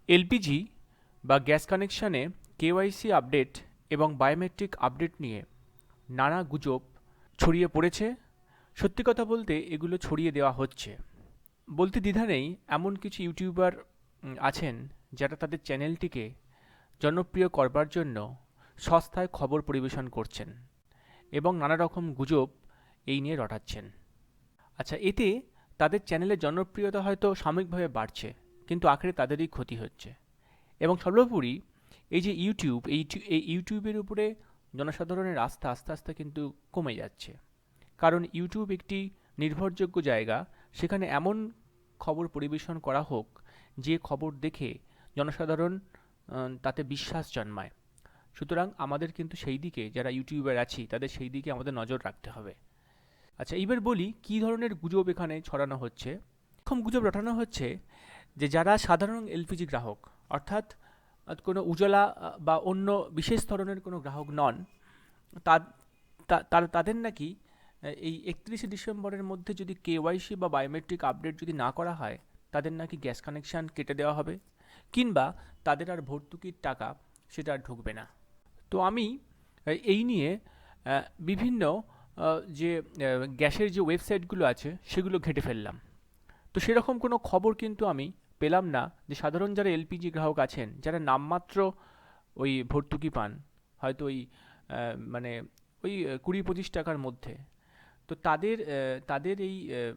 LPG বা gas কানেকশানে KYC update এবং biometric update নিয়ে নানা গুজব ছড়িয়ে পড়েছে। সত্যি কথা বলতে এগুলো ছড়িয়ে দেওয়া হচ্ছে। বলতে দ্বিধা নেই, এমন কিছু ইউটিউবার আছেন যারা তাদের চ্যানেলটিকে জনপ্রিয় করবার জন্য সস্তায় খবর পরিবেশন করছেন এবং নানা রকম গুজব এই নিয়ে রটাচ্ছেন। আচ্ছা, এতে তাদের চ্যানেলের জনপ্রিয়তা হয়তো সাময়িকভাবে বাড়ছে, কিন্তু আখেরে তাদেরই ক্ষতি হচ্ছে। এবং সর্বোপরি এই যে ইউটিউব, এই ইউটিউবের উপরে জনসাধারণের আস্থা আস্তে আস্তে কিন্তু কমে যাচ্ছে। কারণ ইউটিউব একটি নির্ভরযোগ্য জায়গা, সেখানে এমন খবর পরিবেশন করা হোক যে খবর দেখে জনসাধারণ তাতে বিশ্বাস জন্মায়। সুতরাং আমাদের কিন্তু সেই দিকে, যারা ইউটিউবার আছি তাদের সেই দিকে আমাদের নজর রাখতে হবে। আচ্ছা, এইবার বলি কী ধরনের গুজব এখানে ছড়ানো হচ্ছে। প্রথম গুজব রটানো হচ্ছে যে যারা সাধারণ এলপিজি গ্রাহক, অর্থাৎ কোনো উজালা বা অন্য বিশেষ ধরনের কোনো গ্রাহক নন, তাদের নাকি এই 31শে ডিসেম্বরের মধ্যে যদি কেওয়াইসি বা বায়োমেট্রিক আপডেট যদি না করা হয়, তাদের নাকি গ্যাস কানেকশান কেটে দেওয়া হবে, কিংবা তাদের আর ভর্তুকির টাকা সেটা আর ঢুকবে না। তো আমি এই নিয়ে বিভিন্ন যে গ্যাসের যে ওয়েবসাইটগুলো আছে সেগুলো ঘেঁটে ফেললাম। তো সেরকম কোনো খবর কিন্তু আমি পেলাম না যে সাধারণ যারা এলপিজি গ্রাহক আছেন, যারা নামমাত্র ওই ভর্তুকি পান, হয়তো ওই মানে ওই 20-25 টাকার মধ্যে, তো তাদের এই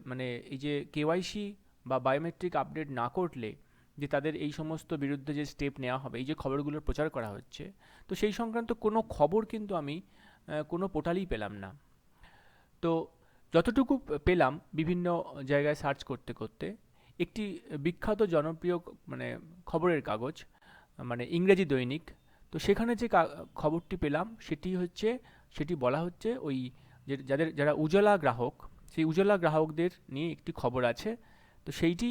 মানে এই যে কেওয়াইসি বা বায়োমেট্রিক আপডেট না করলে যে তাদের এই সমস্ত বিরুদ্ধে যে স্টেপ নেওয়া হবে, এই যে খবরগুলোর প্রচার করা হচ্ছে, তো সেই সংক্রান্ত কোনো খবর কিন্তু আমি কোনো পোর্টালেই পেলাম না। তো যতটুকু পেলাম বিভিন্ন জায়গায় সার্চ করতে করতে, একটি বিখ্যাত জনপ্রিয় মানে খবরের কাগজ, মানে ইংরেজি দৈনিক, তো সেখানে যে খবরটি পেলাম সেটি বলা হচ্ছে ওই যে যারা উজালা গ্রাহক, সেই উজালা গ্রাহকদের নিয়ে একটি খবর আছে। তো সেইটি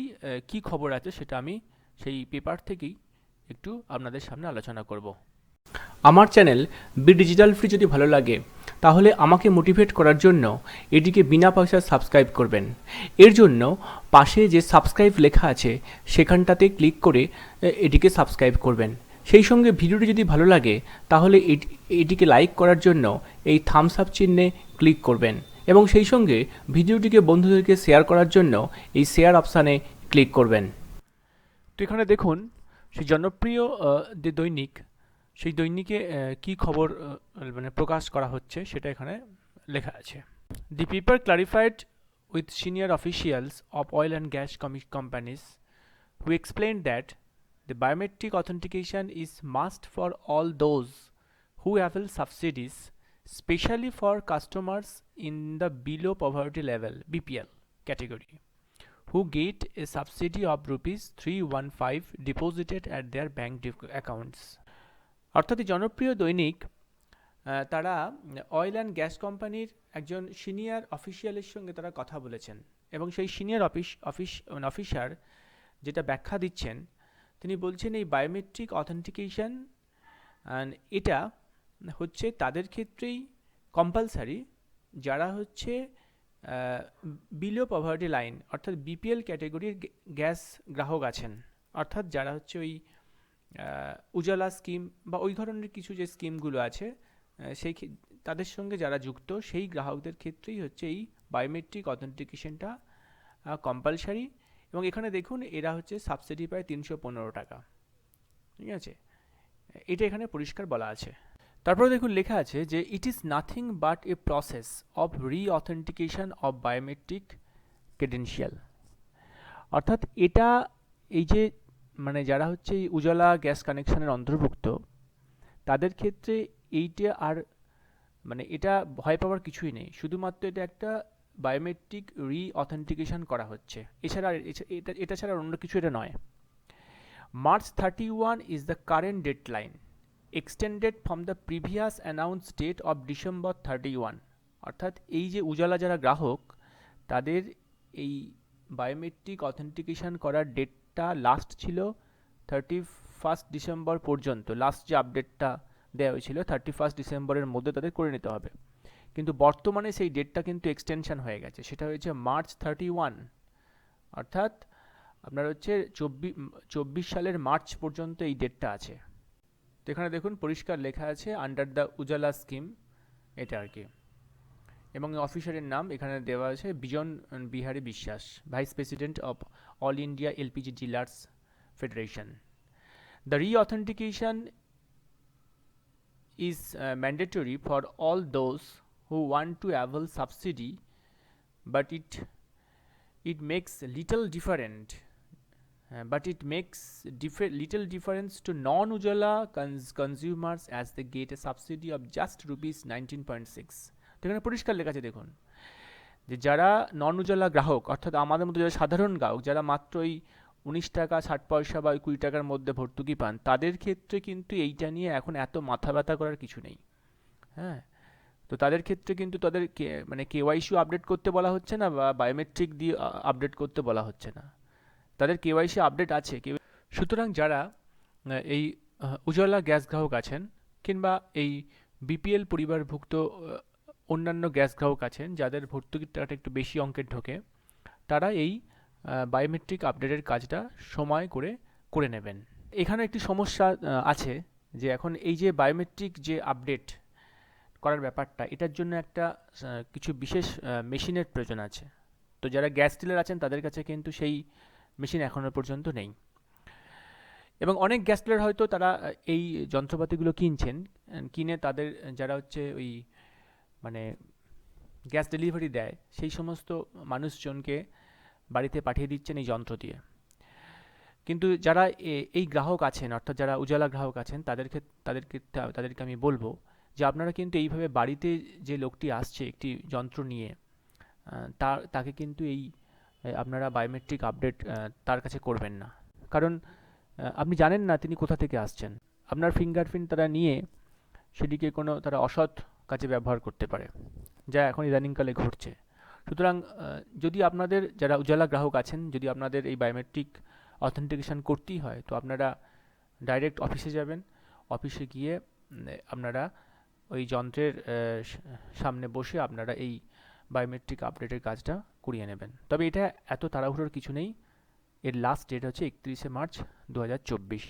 কি খবর আছে সেটা আমি সেই পেপার থেকেই একটু আপনাদের সামনে আলোচনা করব। আমার চ্যানেল বি ডিজিটাল ফ্রি যদি ভালো লাগে তাহলে আমাকে মোটিভেট করার জন্য এটিকে বিনা পয়সায় সাবস্ক্রাইব করবেন। এর জন্য পাশে যে সাবস্ক্রাইব লেখা আছে সেখানটাতে ক্লিক করে এটিকে সাবস্ক্রাইব করবেন। সেই সঙ্গে ভিডিওটি যদি ভালো লাগে তাহলে এটিকে লাইক করার জন্য এই থামস আপ চিহ্নে ক্লিক করবেন এবং সেই সঙ্গে ভিডিওটিকে বন্ধুদেরকে শেয়ার করার জন্য এই শেয়ার অপশানে ক্লিক করবেন। তো এখানে দেখুন সেই জনপ্রিয় যে দৈনিক, সেই দৈনিকে কি খবর মানে প্রকাশ করা হচ্ছে সেটা এখানে লেখা আছে। দি paper clarified with senior officials of oil and gas companies who explained that the biometric authentication is must for all those who avail subsidies, especially for customers in the below poverty level BPL category, who get a subsidy of rupees 315 deposited at their bank accounts. অর্থাৎ এই জনপ্রিয় দৈনিক তারা oil and gas কোম্পানির একজন senior অফিসিয়ালের সঙ্গে তারা কথা বলেছেন এবং সেই সিনিয়র অফিসার যেটা ব্যাখ্যা দিচ্ছেন, তিনি বলছেন এই বায়োমেট্রিক অথেন্টিকেশন এটা হচ্ছে তাদের ক্ষেত্রেই কম্পালসারি, যারা হচ্ছে বিলো পভার্টি লাইন অর্থাৎ বিপিএল ক্যাটেগরির গ্যাস গ্রাহক আছেন, অর্থাৎ যারা হচ্ছে ওই উজালা স্কিম বা ওই ধরনের কিছু যে স্কিমগুলো আছে সেই তাদের সঙ্গে যারা যুক্ত, সেই গ্রাহকদের ক্ষেত্রেই হচ্ছে এই বায়োমেট্রিক অথেন্টিকেশনটা কম্পালসারি। এবং এখানে দেখুন এরা হচ্ছে সাবসিডি পায় 315 টাকা, ঠিক আছে, এটা এখানে পরিষ্কার বলা আছে। তারপরে দেখুন লেখা আছে যে it is nothing but a process of reauthentication of biometric credential. অর্থাৎ এটা এই যে মানে যারা হচ্ছে এই উজালা গ্যাস কানেকশানের অন্তর্ভুক্ত, তাদের ক্ষেত্রে এইটা আর মানে এটা ভয় পাওয়ার কিছুই নেই, শুধুমাত্র এটা একটা বায়োমেট্রিক রিঅথেন্টিকেশন করা হচ্ছে, এটা ছাড়া অন্য কিছু এটা নয়। March 31 is the current deadline, extended from the previous announced date of December 31. অর্থাৎ এই যে উজালা যারা গ্রাহক, তাদের এই বায়োমেট্রিক অথেন্টিকেশন করার ডেটটা লাস্ট ছিল 31 ডিসেম্বর পর্যন্ত। লাস্ট যে আপডেটটা দেওয়া হয়েছিল 31 ডিসেম্বরের মধ্যে তাদের করে নিতে হবে, কিন্তু বর্তমানে সেই ডেটটা কিন্তু এক্সটেনশন হয়ে গেছে, সেটা হয়েছে মার্চ 31। অর্থাৎ আপনার হচ্ছে 24 সালের মার্চ পর্যন্ত এই ডেটটা আছে। তো এখানে দেখুন পরিষ্কার লেখা আছে আন্ডার দ্য উজালা স্কিম, এটা আর কি। এবং অফিসারের নাম এখানে দেওয়া আছে Bijan Bihari Biswas, vice president of all India LPG dealers federation. The reauthentication is mandatory for all those who want to avail subsidy, but it makes little different little difference to non-Ujala consumers as they get a subsidy of just rupees 19.6। তো এখানে পরিষ্কার লেখা আছে দেখুন, যে যারা নন উজালা গ্রাহক, অর্থাৎ আমাদের মতো যারা সাধারণ গ্রাহক, যারা মাত্র ওই 19 টাকা 60 পয়সা বা 20 টাকার মধ্যে ভর্তুকি পান, তাদের ক্ষেত্রে কিন্তু এইটা নিয়ে এখন এত মাথা ব্যথা করার কিছু নেই। হ্যাঁ, তো তাদের ক্ষেত্রে কিন্তু তাদের মানে কেওয়াইসি আপডেট করতে বলা হচ্ছে না, বা বায়োমেট্রিক দিয়ে আপডেট করতে বলা হচ্ছে না, তাদের কেওয়াইসি আপডেট আছে। সুতরাং যারা এই উজালা গ্যাস গ্রাহক আছেন, কিংবা এই বিপিএল পরিবারভুক্ত অন্যান্য গ্যাস গ্রাহক আছেন যাদের ভর্তুকির টাকাটা একটু বেশি অঙ্কের ঢোকে, তারা এই বায়োমেট্রিক আপডেটের কাজটা সময় করে করে নেবেন। এখানে একটি সমস্যা আছে, যে এখন এই যে বায়োমেট্রিক যে আপডেট করার ব্যাপারটা, এটার জন্য একটা কিছু বিশেষ মেশিনের প্রয়োজন আছে। তো যারা গ্যাস ডিলার আছেন তাদের কাছে কিন্তু সেই মেশিন এখনও পর্যন্ত নেই। এবং অনেক গ্যাস ডিলার হয়তো তারা এই যন্ত্রপাতিগুলো কিনছেন, কিনে তাদের যারা হচ্ছে ওই মানে গ্যাস ডেলিভারি দেয় সেই সমস্ত মানুষজনকে বাড়িতে পাঠিয়ে দিচ্ছেন এই যন্ত্র দিয়ে। কিন্তু যারা এই গ্রাহক আছেন, অর্থাৎ যারা উজালা গ্রাহক আছেন, তাদেরকে আমি বলবো যে আপনারা কিন্তু এইভাবে বাড়িতে যে লোকটি আসছে একটি যন্ত্র নিয়ে, তাকে কিন্তু আপনারা বায়োমেট্রিক আপডেট তার কাছে করবেন না। কারণ আপনি জানেন না তিনি কোথা থেকে আসছেন। আপনার ফিঙ্গারপ্রিন্ট তারা নিয়ে সেটিকে কোনো তারা অসৎ কাজে ব্যবহার করতে পারে, যা এখন ইদানিংকালে ঘটছে। সুতরাং যদি আপনাদের যারা উজালা গ্রাহক আছেন, যদি আপনাদের এই বায়োমেট্রিক অথেন্টিকেশন করতেই হয়, তো আপনারা ডাইরেক্ট অফিসে যাবেন। অফিসে গিয়ে আপনারা ওই যন্ত্রের সামনে বসে আপনারা এই বায়োমেট্রিক আপডেটের কাজটা করিয়ে নেবেন। তবে এটা এত তাড়াহুড়োর কিছু নেই, এর লাস্ট ডেট হচ্ছে 31শে মার্চ 2024।